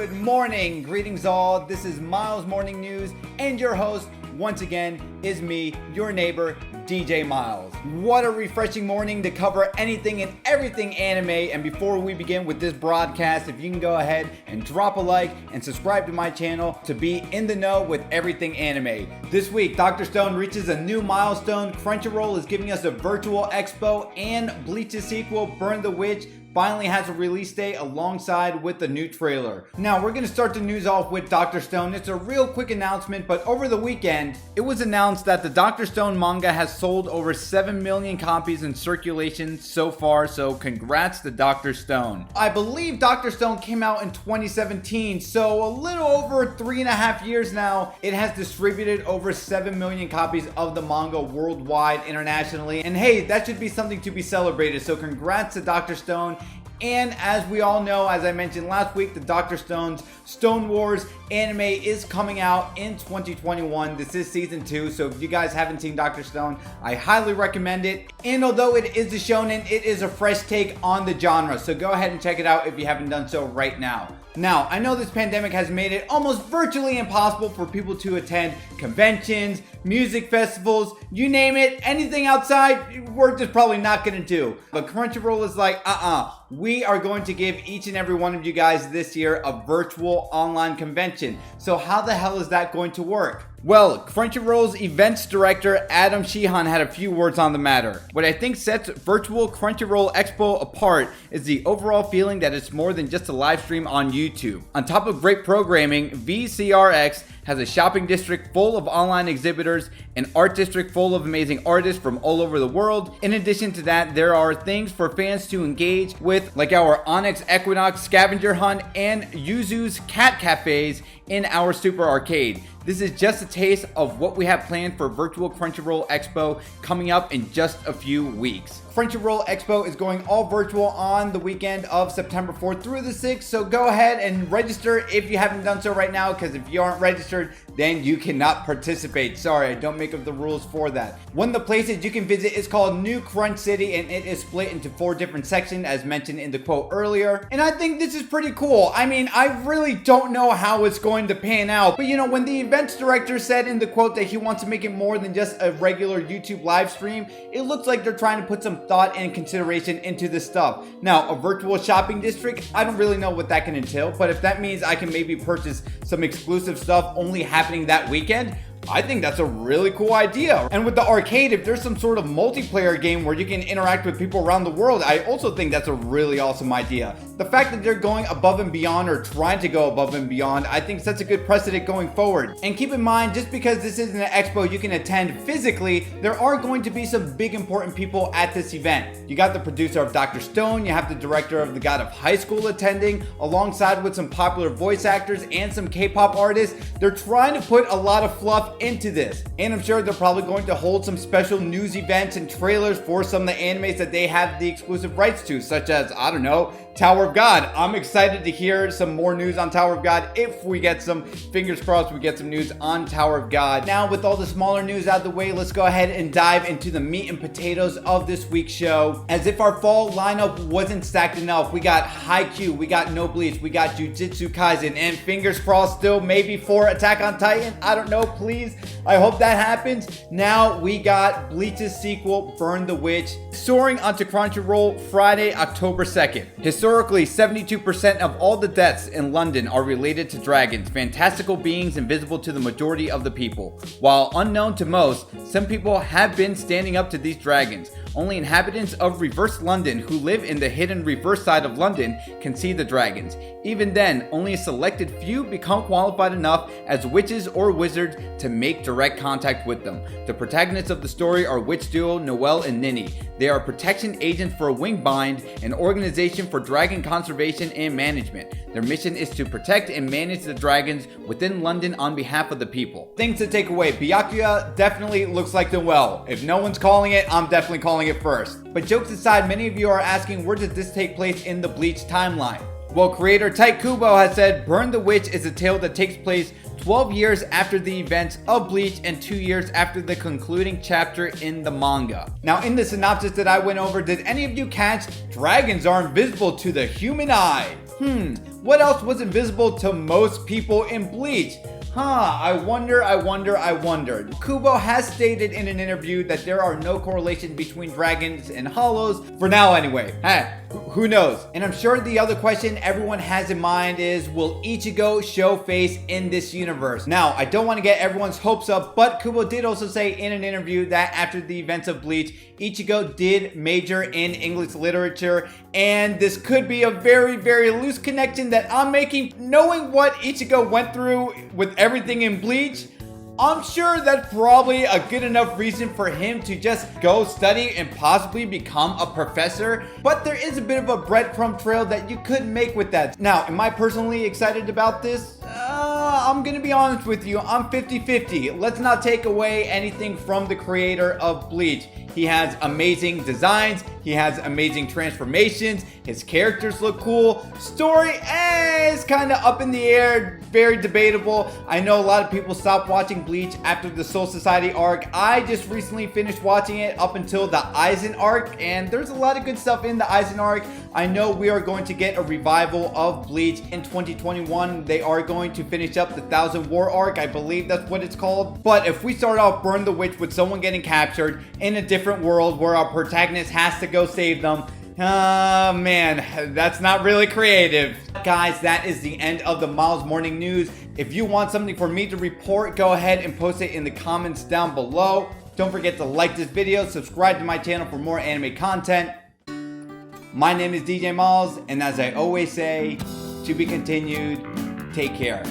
Good morning, greetings all. This is Miles Morning News, and your host, once again, is me, your neighbor, DJ Miles. What a refreshing morning to cover anything and everything anime. And before we begin with this broadcast, if you can go ahead and drop a like and subscribe to my channel to be in the know with everything anime. This week, Dr. Stone reaches a new milestone. Crunchyroll is giving us a virtual expo, and Bleach's sequel, Burn the Witch, finally has a release date alongside with the new trailer. Now, we're going to start the news off with Dr. Stone. It's a real quick announcement, but over the weekend, it was announced that the Dr. Stone manga has sold over 7 million copies in circulation so far, so congrats to Dr. Stone. I believe Dr. Stone came out in 2017, so a little over 3.5 years now, it has distributed over 7 million copies of the manga worldwide, internationally, and hey, that should be something to be celebrated, so congrats to Dr. Stone. And as we all know, as I mentioned last week, the Dr. Stone's Stone Wars anime is coming out in 2021. This is season 2, so if you guys haven't seen Dr. Stone, I highly recommend it. And although it is a shonen, it is a fresh take on the genre, so go ahead and check it out if you haven't done so right now. Now, I know this pandemic has made it almost virtually impossible for people to attend conventions, music festivals, you name it, anything outside, we're just probably not gonna do. But Crunchyroll is like, we are going to give each and every one of you guys this year a virtual online convention. So how the hell is that going to work? Well, Crunchyroll's events director Adam Sheehan had a few words on the matter. What I think sets virtual Crunchyroll Expo apart is the overall feeling that it's more than just a live stream on YouTube. On top of great programming, VCRX has a shopping district full of online exhibitors, an art district full of amazing artists from all over the world. In addition to that, there are things for fans to engage with, like our Onyx Equinox scavenger hunt and Yuzu's cat cafes in our Super Arcade. This is just a taste of what we have planned for virtual Crunchyroll Expo coming up in just a few weeks. Crunchyroll Expo is going all virtual on the weekend of September 4th through the 6th, so go ahead and register if you haven't done so right now, because if you aren't registered, then you cannot participate. Sorry, I don't make up the rules for that. One of the places you can visit is called New Crunch City, and it is split into 4 different sections as mentioned in the quote earlier, and I think this is pretty cool. I mean, I really don't know how it's going to pan out, but you know, when the events director said in the quote that he wants to make it more than just a regular YouTube live stream, it looks like they're trying to put some thought and consideration into this stuff. Now, a virtual shopping district, I don't really know what that can entail, but if that means I can maybe purchase some exclusive stuff only happening that weekend, I think that's a really cool idea. And with the arcade, if there's some sort of multiplayer game where you can interact with people around the world, I also think that's a really awesome idea. The fact that they're going above and beyond, or trying to go above and beyond, I think sets a good precedent going forward. And keep in mind, just because this isn't an expo you can attend physically, there are going to be some big important people at this event. You got the producer of Dr. Stone, you have the director of The God of High School attending, alongside with some popular voice actors and some K-pop artists. They're trying to put a lot of fluff into this, and I'm sure they're probably going to hold some special news events and trailers for some of the animes that they have the exclusive rights to, such as, I don't know, Tower of God. I'm excited to hear some more news on Tower of God if we get some, fingers crossed, we get some news on Tower of God. Now, with all the smaller news out of the way, let's go ahead and dive into the meat and potatoes of this week's show. As if our fall lineup wasn't stacked enough, we got Haikyuu, we got No Bleach, we got Jujutsu Kaisen, and fingers crossed still maybe for Attack on Titan. I don't know, please. I hope that happens. Now we got Bleach's sequel, Burn the Witch, soaring onto Crunchyroll Friday, October 2nd. Historically, 72% of all the deaths in London are related to dragons, fantastical beings invisible to the majority of the people. While unknown to most, some people have been standing up to these dragons. Only inhabitants of Reverse London who live in the hidden reverse side of London can see the dragons. Even then, only a selected few become qualified enough as witches or wizards to make direct contact with them. The protagonists of the story are witch duo Noelle and Nini. They are protection agents for Wingbind, an organization for dragon conservation and management. Their mission is to protect and manage the dragons within London on behalf of the people. Things to take away: Byakuya definitely looks like Noelle. If no one's calling it, I'm definitely calling it first. But jokes aside, many of you are asking, where does this take place in the Bleach timeline? Well, creator Tite Kubo has said Burn the Witch is a tale that takes place 12 years after the events of Bleach and 2 years after the concluding chapter in the manga. Now, in the synopsis that I went over, did any of you catch dragons are invisible to the human eye? What else was invisible to most people in Bleach? I wonder. Kubo has stated in an interview that there are no correlations between dragons and hollows, for now anyway. Who knows? And I'm sure the other question everyone has in mind is, will Ichigo show face in this universe? Now, I don't want to get everyone's hopes up, but Kubo did also say in an interview that after the events of Bleach, Ichigo did major in English literature, and this could be a very, very loose connection that I'm making. Knowing what Ichigo went through with everything in Bleach, I'm sure that's probably a good enough reason for him to just go study and possibly become a professor. But there is a bit of a breadcrumb trail that you could make with that. Now, am I personally excited about this? I'm gonna be honest with you, I'm 50-50. Let's not take away anything from the creator of Bleach. He has amazing designs, he has amazing transformations, his characters look cool. Story is kind of up in the air, very debatable. I know a lot of people stopped watching Bleach after the Soul Society arc. I just recently finished watching it up until the Aizen arc, and there's a lot of good stuff in the Aizen arc. I know we are going to get a revival of Bleach in 2021. They are going to finish up the Thousand War arc, I believe that's what it's called. But if we start off Burn the Witch with someone getting captured in a different world where our protagonist has to go save them, man, that's not really creative. Guys, that is the end of the Miles Morning News. If you want something for me to report, go ahead and post it in the comments down below. Don't forget to like this video, subscribe to my channel for more anime content. My name is DJ Miles, and as I always say, to be continued, take care.